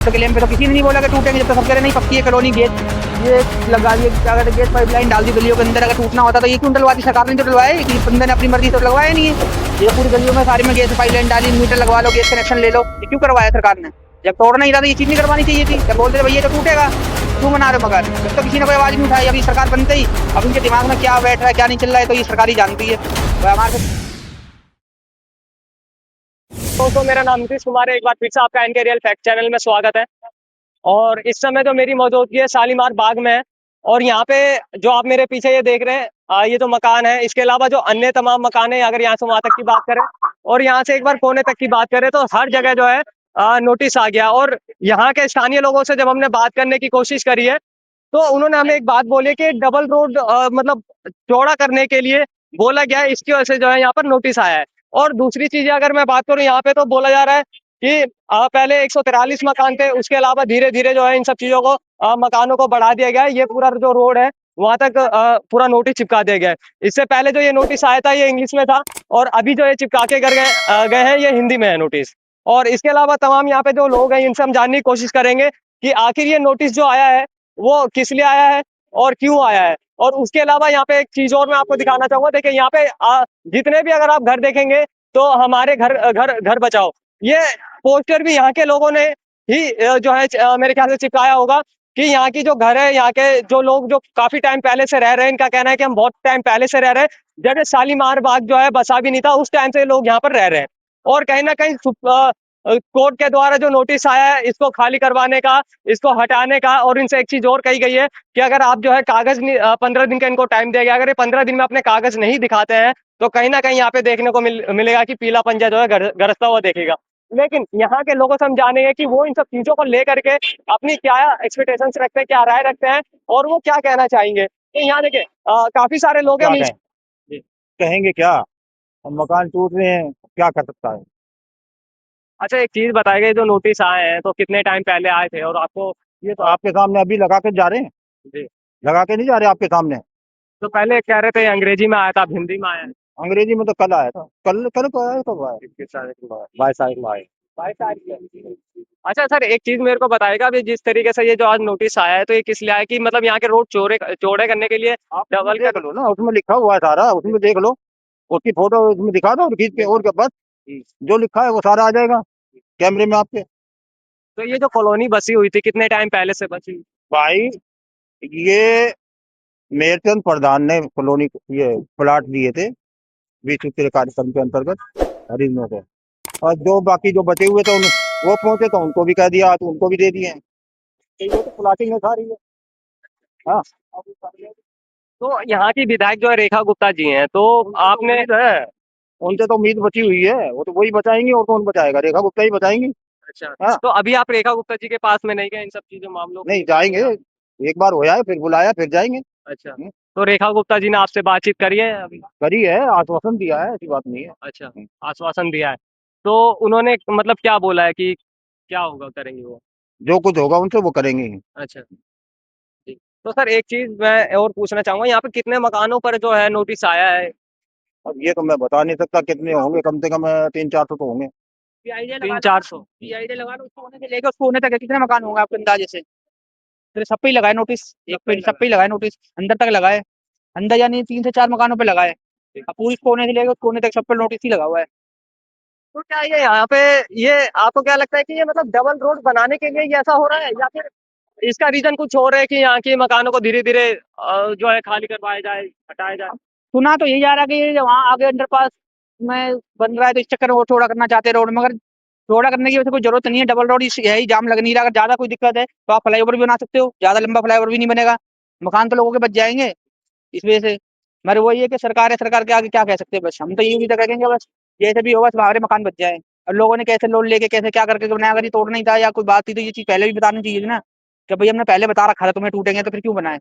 तो क्लेम पे तो किसी ने नहीं बोला कि टूटेंगे, जब तक सब कह रहे नहीं पक्की है कॉलोनी गेट ये लगा दिए, क्या कहते हैं गेट पाइपलाइन डाल दी गलियों के अंदर। अगर टूटना होता तो ये क्यों डलवा दी सरकार ने? जो डलवाया है कि बंदे ने अपनी मर्जी से लगवाया नहीं है। ये पूरी गलियों में सारी में गैस पाइपलाइन डाली, मीटर लगवा लो, गैस कनेक्शन ले लो, ये क्यों करवाया सरकार ने? जब तोड़ना ही था तो ये चीज नहीं करवानी चाहिए थी। जब बोलते थे भैया तो टूटेगा, क्यों बना रहे? मगर जब तो किसी ने कोई आवाज नहीं उठाई। अभी सरकार बनते ही अब उनके दिमाग में क्या बैठ रहा है क्या नहीं चल रहा है तो ये सरकार ही जानती है। हमारे दोस्तों, मेरा नाम नीतीश कुमार है। एक बार फिर से आपका एनके रियल फैक्ट चैनल में स्वागत है। और इस समय जो मेरी मौजूदगी है शालीमार बाग में है। और यहाँ पे जो आप मेरे पीछे ये देख रहे हैं, ये जो मकान है, इसके अलावा जो अन्य तमाम मकान है, अगर यहाँ से वहां तक की बात करें और यहाँ से एक बार कोने तक की बात करें तो हर जगह जो है नोटिस आ गया। और यहाँ के स्थानीय लोगों से जब हमने बात करने की कोशिश करी है तो उन्होंने हमें एक बात बोली कि डबल रोड मतलब चौड़ा करने के लिए बोला गया है, इसकी वजह से जो है यहाँ पर नोटिस आया है। और दूसरी चीज अगर मैं बात करूँ यहाँ पे तो बोला जा रहा है कि पहले 143 मकान थे, उसके अलावा धीरे धीरे जो है इन सब चीजों को मकानों को बढ़ा दिया गया है। ये पूरा जो रोड है वहां तक पूरा नोटिस चिपका दिया गया है। इससे पहले जो ये नोटिस आया था ये इंग्लिश में था और अभी जो ये चिपका के गए हैं ये हिंदी में है नोटिस। और इसके अलावा तमाम यहाँ पे जो लोग हैं इनसे हम जानने की कोशिश करेंगे कि आखिर ये नोटिस जो आया है वो किस लिए आया है और क्यों आया है। और उसके अलावा यहाँ पे एक चीज और मैं आपको दिखाना चाहूंगा। देखिए यहाँ पे जितने भी अगर आप घर देखेंगे तो हमारे घर घर घर बचाओ, ये पोस्टर भी यहाँ के लोगों ने ही जो है मेरे ख्याल से चिपकाया होगा कि यहाँ की जो घर है, यहाँ के जो लोग जो काफी टाइम पहले से रह रहे हैं, इनका कहना है कि हम बहुत टाइम पहले से रह रहे हैं। जब ये शालीमार बाग जो है बसा भी नहीं था उस टाइम से लोग यहाँ पर रह रहे हैं। और कहीं ना कहीं कोर्ट के द्वारा जो नोटिस आया है इसको खाली करवाने का, इसको हटाने का। और इनसे एक चीज और कही गई है कि अगर आप जो है कागज 15 दिन का इनको टाइम दिया गया, अगर ये 15 दिन में अपने कागज नहीं दिखाते हैं तो कहीं ना कहीं यहाँ पे देखने को मिलेगा कि पीला पंजा जो है गरजता हुआ देखेगा। लेकिन यहाँ के लोगों से हम जानेंगे कि वो इन सब चीजों को लेकर के अपनी क्या एक्सपेक्टेशंस रखते हैं, क्या राय रखते हैं और वो क्या कहना चाहेंगे। तो यहाँ देखिए काफी सारे लोग हैं क्या कहें? कहेंगे क्या? अब मकान टूट रहे हैं, क्या कर सकता है? अच्छा, एक चीज बताइए, जो नोटिस आए हैं तो कितने टाइम पहले आए थे और आपको ये तो आपके सामने अभी लगा के जा रहे हैं। जी, लगा के नहीं जा रहे आपके सामने। तो पहले कह रहे थे अंग्रेजी में आया था, अब हिंदी में आया है। अंग्रेजी में तो कल आया था। कल कल को आया, कब आया? 22 तारीख को आया। 22 तारीख। अच्छा सर, एक चीज मेरे को बताएगा, अभी जिस तरीके से ये जो आज नोटिस आया है तो ये किस लिए आया है? कि मतलब यहाँ के रोड चौड़े चौड़े करने के लिए आप डबल देख लो ना, उसमें लिखा हुआ है सारा, उसमें देख लो। उसकी फोटो उसमें दिखा दो और खींच के, और क्या बस जो लिखा है वो सारा आ जाएगा कैमरे में आपके। तो ये जो कॉलोनी बसी हुई थी कितने टाइम पहले से बची? भाई, ये मेरचंद प्रधान ने कॉलोनी ये प्लाट दिए थे विश्व के कार्यक्रम के अंतर्गत हरिजनों को। और जो बाकी जो बचे हुए थे वो पहुंचे तो उनको भी कह दिया तो उनको भी दे दिए। तो ये तो प्लाटिंग है सारी है। हाँ, तो यहाँ की विधायक जो है रेखा गुप्ता जी हैं, तो आपने उम्मीद है, उनसे तो उम्मीद बची हुई है। वो तो वही बचाएंगे, और कौन बचाएगा? रेखा गुप्ता ही बचाएंगी। अच्छा, हाँ, तो अभी आप रेखा गुप्ता जी के पास में नहीं गए इन सब चीजों मामलों को नहीं लेकर जाएंगे। के? एक बार होया है, फिर बुलाया, फिर जाएंगे। अच्छा, हम्म, तो रेखा गुप्ता जी ने आपसे बातचीत करी है अभी? करी है, आश्वासन दिया है, ऐसी बात नहीं है। अच्छा, आश्वासन दिया है। तो उन्होंने मतलब क्या बोला है कि क्या होगा, करेंगे वो? जो कुछ होगा उनसे वो करेंगे ही। अच्छा जी। तो सर एक चीज मैं और पूछना चाहूंगा, यहाँ पे कितने मकानों पर जो है नोटिस आया है? अब ये तो मैं बता नहीं सकता कितने होंगे, कम से कम 300-400 तो होंगे। आइडिया लगा 300-400? लो, आइडिया लगा लो, उसको होने से लेकर उसको होने तक है, कितने मकान होंगे आपके अंदाजे से? फिर सब पे ही लगाए नोटिस, एक पे सब पे ही लगाए नोटिस, अंदर तक लगाए। अंदर यानी 3 से 4 मकानों पे लगाए। अब पूरी कोने से लेकर उस कोने तक सब पे नोटिस ही लगा हुआ है। तो क्या ये यहाँ पे, ये आपको क्या लगता है कि ये मतलब डबल रोड बनाने के लिए ये ऐसा हो रहा है या फिर इसका रीजन कुछ और है कि यहाँ के मकानों को धीरे धीरे जो है खाली करवाया जाए, हटाया जाए? सुना तो यही जा रहा है कि ये वहाँ आगे अंडरपास में बन रहा है तो इस चक्कर में वो चौड़ा करना चाहते हैं रोड, मगर चौड़ा करने की वैसे कोई जरूरत नहीं है। डबल रोड यही जाम लग नहीं रहा। अगर ज्यादा कोई दिक्कत है तो आप फ्लाईओवर भी बना सकते हो, ज्यादा लंबा फ्लाईओवर भी नहीं बनेगा, मकान तो लोगों के बच जाएंगे इस वजह से। मगर वही है कि सरकार है, सरकार के आगे क्या कह सकते हैं? बस हम तो यही उम्मीद करेंगे बस जैसे भी होगा बस हमारे मकान बच जाए। और लोगों ने कैसे लोन लेके कैसे क्या करके बनाया? अगर ये तोड़ना ही था या कोई बात थी तो ये चीज पहले भी बतानी चाहिए थी ना, कि भाई हमने पहले बता रखा था तुम्हें टूटेंगे, तो फिर क्यों बनाए?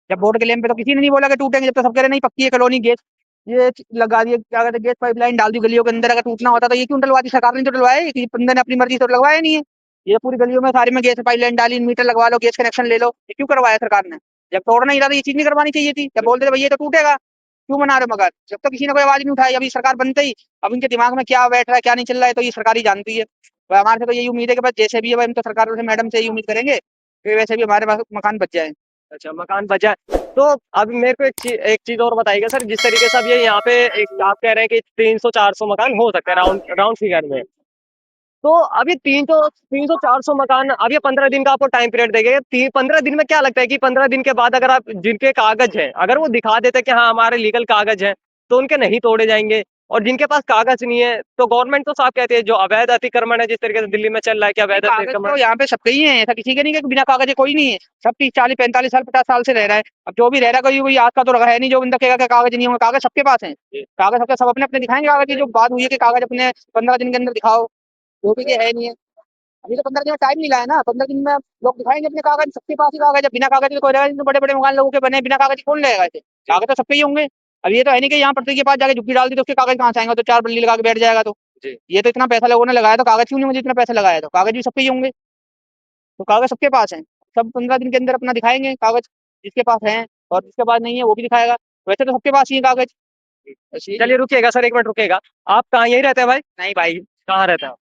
जब बोर्ड के लेम पे तो किसी ने नहीं बोला कि टूटेंगे, जब तक सब कह रहे नहीं पक्की है कॉलोनी गेट ये लगा दिए, क्या कहते हैं गेट पाइपलाइन डाल दी गलियों के अंदर। अगर टूटना होता तो ये क्यों डलवा दी? सरकार ने तो डलवाया है कि बंदे ने अपनी मर्जी से लगवाया नहीं है। ये पूरी गलियों में सारी में गैस पाइपलाइन डाली, मीटर लगवा लो, गैस कनेक्शन ले लो, ये क्यों करवाया सरकार ने? जब तोड़ना ही था तो ये चीज नहीं करवानी चाहिए थी। जब बोलते थे भैया तो टूटेगा, क्यों बना रहे? मगर जब तक किसी ने कोई आवाज नहीं उठाई। अभी सरकार बनते ही अब इनके दिमाग में क्या बैठ रहा है क्या नहीं चल रहा है तो ये सरकार ही जानती है। तो हमारे से तो यही उम्मीद है कि बस जैसे भी है हम तो सरकार से मैडम से यही उम्मीद करेंगे कि वैसे भी हमारे पास मकान बच जाए। अच्छा, मकान बचा है। तो अब मेरे को एक चीज़ और बताइएगा सर, जिस तरीके से अब ये यहाँ पे एक आप कह रहे हैं कि 300-400 मकान हो सकते हैं राउंड राउंड फिगर में। तो अभी 300-400 मकान, अब ये 15 दिन का आपको टाइम पीरियड देंगे। 15 दिन में क्या लगता है कि 15 दिन के बाद अगर आप जिनके कागज हैं, अगर वो दिखा देते कि हाँ हमारे लीगल कागज हैं, तो उनके नहीं तोड़े जाएंगे। और जिनके पास कागज नहीं है, तो गवर्नमेंट तो साफ कहती है जो अवैध अतिक्रमण है, जिस तरीके से दिल्ली में चल रहा है कि अवैध कागज अतिक्रमण। तो यहाँ पे सबके ही है, ऐसा किसी के नहीं है कि बिना कागज के कोई नहीं है। सब 30 40 45 साल 50 साल से रह रहा है। अब जो भी रह रहा है कोई आज का तो रहा है नहीं जो बंदा कहेगा कि कागज नहीं होंगे। कागज सबके पास है, कागज सबके सब अपने अपने दिखाएंगे। कागज की जो बात हुई है कि कागज अपने 15 दिन के अंदर दिखाओ, जो भी ये है नहीं है। अभी तो 15 दिन में टाइम मिला है ना, 15 दिन में लोग दिखाएंगे अपने कागज। सबके पास ही कागज है, बिना कागज के कोई रहेगा नहीं। तो बड़े बड़े मकान लोगों के बने बिना कागज के कौन रहेगा ऐसे? कागज तो सबके ही होंगे। अब ये तो है नहीं कि यहाँ प्रत्येक के पास जाके झुग्गी डाल दी तो उसके कागज कहाँ से आएंगे? तो 4 बल्ली लगा के बैठ जाएगा। तो जी। ये तो इतना पैसा लोगों ने लगाया, तो कागज क्यों नहीं मुझे इतना पैसा लगाया? तो कागज भी सबके ही होंगे। तो कागज सबके पास है, सब 15 दिन के अंदर अपना दिखाएंगे कागज, जिसके पास है। और जिसके पास नहीं है वो भी दिखाएगा। वैसे तो सबके पास ही है कागज। बस यही है। चलिए रुकिएगा सर, 1 मिनट रुकिएगा। आप कहाँ यहीं रहते हैं भाई? नहीं भाई, कहाँ रहते हैं आप?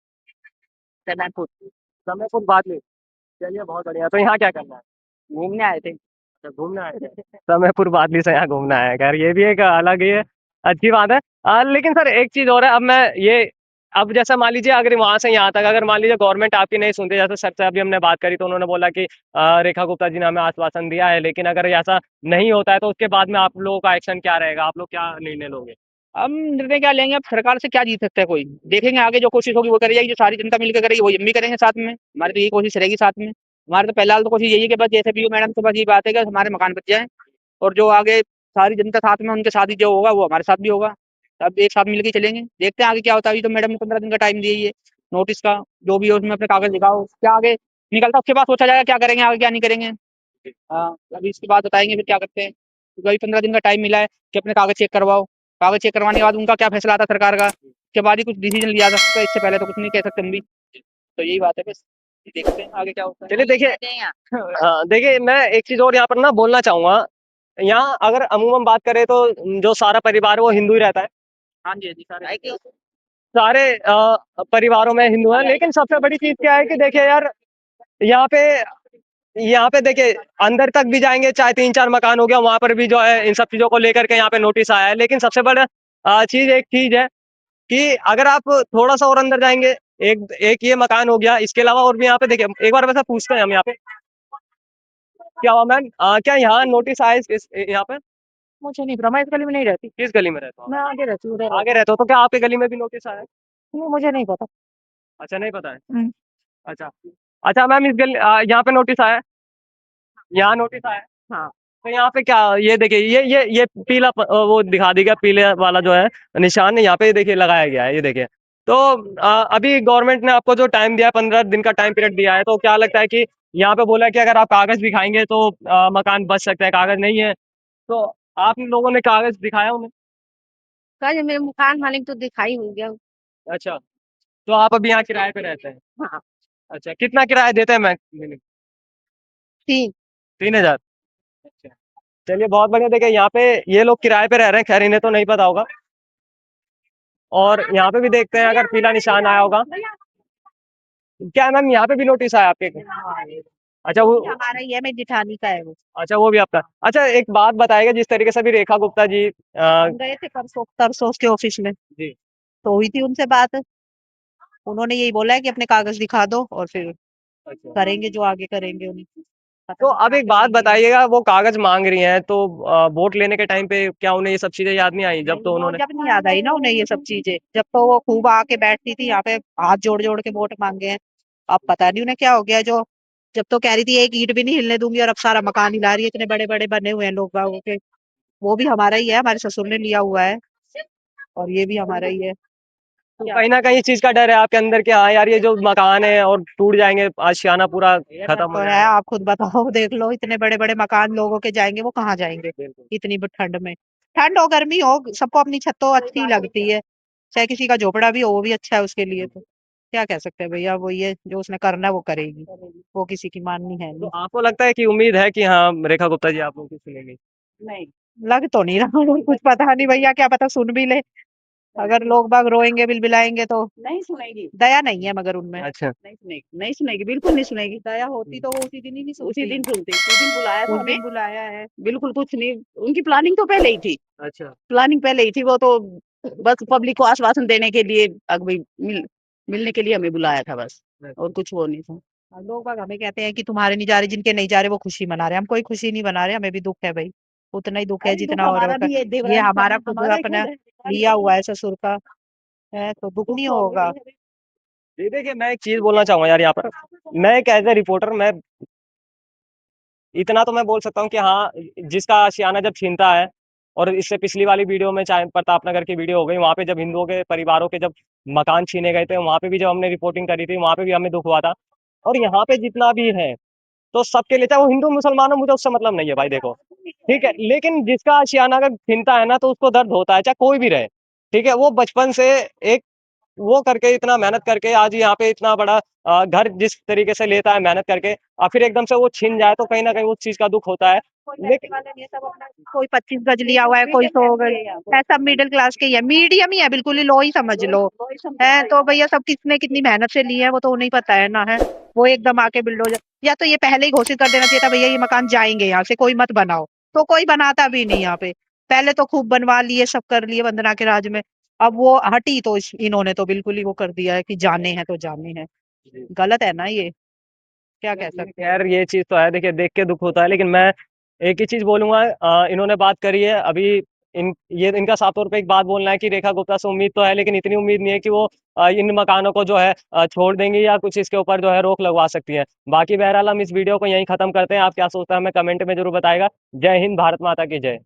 सैदपुर समयपुर बात नहीं। चलिए बहुत बढ़िया। तो यहाँ क्या करना है? घूमने आए थे। अच्छा, घूमने आए थे। समयपुर बादली से यहाँ घूमना है, खैर ये भी एक अलग ही है, अच्छी बात है। लेकिन सर एक चीज़ और है, अब मैं ये अब जैसा मान लीजिए अगर वहाँ से यहाँ तक अगर मान लीजिए गवर्नमेंट आपकी नहीं सुनती, जैसे सर से अभी हमने बात करी तो उन्होंने बोला कि रेखा गुप्ता जी ने हमें आश्वासन दिया है, लेकिन अगर ऐसा नहीं होता है तो उसके बाद में आप लोगों का एक्शन क्या रहेगा? आप लोग क्या निर्णय लोगे? हम निर्णय क्या लेंगे? अब सरकार से क्या जीत सकता है कोई? देखेंगे आगे जो कोशिश होगी वो करी जाएगी, जो सारी जनता मिलकर करेगी वही हम भी करेंगे साथ में। हमारी तो यही कोशिश रहेगी साथ में। हमारे तो पहले तो कोशिश यही है कि बस जैसे भी हो मैडम से बस ये बात है कि हमारे मकान बच जाए। और जो आगे सारी जनता साथ में उनके साथ ही जो होगा वो हमारे साथ भी होगा। अब एक साथ मिलकर चलेंगे, देखते हैं आगे क्या होता है। अभी तो मैडम ने 15 दिन का टाइम दिया ही है नोटिस का। जो भी हो उसमें अपने कागज दिखाओ, क्या आगे निकलता है उसके बाद सोचा जाएगा क्या करेंगे आगे क्या नहीं करेंगे। हाँ, अभी इसके बाद बताएंगे फिर क्या करते हैं, क्योंकि अभी 15 दिन का टाइम मिला है कि अपने कागज चेक करवाओ। कागज चेक करवाने के बाद उनका क्या फैसला आता है सरकार का, उसके बाद ही कुछ डिसीजन लिया जा सकता है। इससे पहले तो कुछ नहीं कह सकते हम भी। तो यही बात है बस, देखते हैं आगे क्या होता है। चलिए देखिए, हाँ देखिए मैं एक चीज़ और यहाँ पर ना बोलना चाहूँगा। यहाँ अगर अमूमन बात करें तो जो सारा परिवार है वो हिंदू ही रहता है। हाँ जी, हाँ जी, सारे सारे परिवारों में हिंदू हैं, लेकिन सबसे बड़ी चीज़ क्या है कि देखिए यार, यहाँ पे यहाँ पे देखिए अंदर तक भी जाएँगे, चाहे 3-4 मकान हो गया, वहाँ पर भी जो है इन सब चीज़ों को लेकर के यहाँ पे नोटिस आया है। लेकिन सबसे बड़ा एक चीज़ है कि अगर आप थोड़ा-सा और अंदर जाएँगे, एक एक ये मकान हो गया, इसके अलावा और भी यहाँ पे देखिए एक बार वैसे पूछते हैं हम यहाँ पे, क्या हुआ मैम? क्या यहाँ नोटिस आया इस यहाँ पे? मुझे नहीं पता, मैं इस गली में नहीं रहती। किस गली में रहते हो आप? मैं आगे रहती हूँ, उधर आगे रहते हो, तो क्या आपके गली में भी नोटिस आया है? वो मुझे नहीं पता। अच्छा, नहीं पता है? हम्म, अच्छा। अच्छा मैम, यहाँ पे नोटिस आया है? यहाँ नोटिस आया है? हाँ। तो यहाँ पे क्या ये देखिए ये पीला वो दिखा दी गया, पीले वाला जो है निशान यहाँ पे देखिए लगाया गया है, ये देखिए। तो अभी गवर्नमेंट ने आपको जो टाइम दिया है, 15 दिन का टाइम पीरियड दिया है, तो क्या लगता है कि यहाँ पे बोला है कि अगर आप कागज दिखाएंगे तो मकान बच सकता है, कागज नहीं है तो आप लोगों ने कागज दिखाया उन्हें? कल मेरे मकान मालिक तो दिखाई हो गया। अच्छा, तो आप अभी यहाँ किराए पे रहते हैं? हाँ, अच्छा, कितना किराया देते हैं महीने? 3। 3,000? अच्छा, चलिए बहुत बढ़िया। देखिए यहाँ पे ये लोग किराए पे रह रहे हैं, खैर इन्हें तो नहीं पता होगा। और यहाँ पे भी देखते हैं अगर पीला निशान आया होगा। क्या है मैम, यहाँ पे भी नोटिस आया आपके? अच्छा वो, हमारा ही है, मेरी जेठानी का है वो। अच्छा वो भी आपका। अच्छा एक बात बताएगा, जिस तरीके से भी रेखा गुप्ता जी हम गए थे परसों तरसों उसके ऑफिस में, जी, तो हुई थी उनसे बात। उन्होंने यही बोला है कि अपने कागज दिखा दो और फिर अच्छा। करेंगे जो आगे करेंगे उन्हें। तो पता नहीं अब क्या एक बात करेंगे। बताइएगा, वो कागज मांग रही हैं तो वोट लेने के टाइम पे क्या उन्हें ये सब चीजें याद नहीं आई जब नहीं, तो वो उन्होंने? जब नहीं याद आई ना उन्हें ये सब चीजें, जब तो वो खूब आके बैठती थी यहाँ पे, हाथ जोड़ जोड़ के वोट मांगे हैं। अब पता नहीं उन्हें क्या हो गया, जो जब तो कह रही थी एक ईंट भी नहीं हिलने दूंगी, और अब सारा मकान हिला रही है। इतने बड़े बड़े बने हुए हैं लोग बागों के। वो भी हमारा ही है, हमारे ससुर ने लिया हुआ है, और ये भी हमारा ही है। तो क्या कहीं ना कहीं इस चीज का डर है आपके अंदर कि हाँ यार ये जो मकान है और टूट जाएंगे, आशियाना पूरा ये डर खत्म तो हो है, जाएगा? आप खुद बताओ। देख लो इतने बड़े बड़े मकान लोगों के जाएंगे, वो कहाँ जाएंगे बिल्कुल। इतनी ठंड में। ठंड हो गर्मी हो, सबको अपनी छत तो अच्छी लगती है। चाहे किसी का झोपड़ा भी हो वो भी अच्छा है उसके लिए। तो क्या कह सकते हैं भैया, वो ये जो उसने करना है वो करेगी, वो किसी की माननी है तो नहीं। आपको लगता है कि उम्मीद है कि हाँ रेखा गुप्ता जी आप लोगों की सुनेंगी? नहीं, लग तो नहीं रहा। कुछ पता नहीं भैया, क्या पता सुन भी ले। अगर लोग बाग रोएंगे बिलबिलाएंगे तो नहीं सुनेगी। दया नहीं है मगर उनमें। अच्छा। नहीं सुनेगी, नहीं सुनेगी, बिल्कुल नहीं सुनेगी। दया होती तो वो उसी दिन ही नहीं उसी सुनती। दिन सुनती, उस दिन बुलाया था उस हमें, दिन बुलाया है। बिल्कुल कुछ नहीं, उनकी प्लानिंग तो पहले ही थी, अच्छा। प्लानिंग पहले ही थी, वो तो बस पब्लिक को आश्वासन देने के लिए भाई मिलने के लिए हमें बुलाया था बस, और कुछ वो नहीं था। और लोग बाग हमें कहते हैं कि तुम्हारे नहीं जा रहे, जिनके नहीं जा रहे वो खुशी मना रहे हैं। हम कोई खुशी नहीं मना रहे, हमें भी दुख है भाई, उतना ही दुख है अरे दुख जितना औरों हमारा का। भी है, ये देवरानी हमारा का, खुद हमारा ही अपना खुद है, लिया हुआ है ससुर का, है तो दुख दुख नहीं तो हमें होगा। भी है। जी देखिए, मैं एक चीज बोलना चाहूंगा यार यहाँ पर। मैं एक एज ए रिपोर्टर, मैं इतना तो मैं बोल सकता हूँ कि हाँ, जिसका आशियाना जब छीनता है, और इससे पिछली वाली वीडियो में चाहे प्रताप नगर की वीडियो हो गई, वहां पे जब हिंदुओं के परिवारों के जब मकान छीने गए थे, वहां पे भी जब हमने रिपोर्टिंग करी थी, वहां पे भी हमें दुख हुआ था। और यहाँ पे जितना भी है, तो सबके लिए, चाहे वो हिंदू मुसलमान हो, मुझे उससे मतलब नहीं है भाई, देखो ठीक है, लेकिन जिसका आशियाना अगर छीनता है ना, तो उसको दर्द होता है, चाहे कोई भी रहे। ठीक है, वो बचपन से एक वो करके, इतना मेहनत करके आज यहाँ पे इतना बड़ा घर जिस तरीके से लेता है मेहनत करके, और फिर एकदम से वो छिन जाए, तो कहीं ना कहीं उस चीज का दुख होता है। लेकिन कोई 25 गज लिया हुआ है, कोई 100 गज है, सब मिडिल क्लास के ही है, मीडियम ही है, बिल्कुल ही लो ही समझ लो। है तो भैया सब किसने कितनी मेहनत से ली है वो तो नहीं पता है ना, है वो एकदम आके बिल्डोजर, या तो ये पहले ही घोषित कर देना चाहिए था भैया ये मकान जाएंगे यहाँ से, कोई मत बनाओ, तो कोई बनाता भी नहीं यहाँ पे। पहले तो खूब बनवा लिए, सब कर लिए वंदना के राज में, अब वो हटी तो इन्होंने तो बिल्कुल ही वो कर दिया है कि जाने हैं तो जाने हैं। गलत है ना ये, क्या कह सकते हैं। खैर, ये चीज तो है, देखिए देख के दुख होता है, लेकिन मैं एक ही चीज बोलूंगा, इन्होंने बात करी है अभी, ये इनका साफ तौर पे एक बात बोलना है कि रेखा गुप्ता से उम्मीद तो है, लेकिन इतनी उम्मीद नहीं है कि वो इन मकानों को जो है छोड़ देंगी, या कुछ इसके ऊपर जो है रोक लगवा सकती है। बाकी बहरहाल हम इस वीडियो को यहीं खत्म करते हैं। आप क्या सोचते हैं हमें कमेंट में जरूर बताएगा। जय हिंद, भारत माता की जय।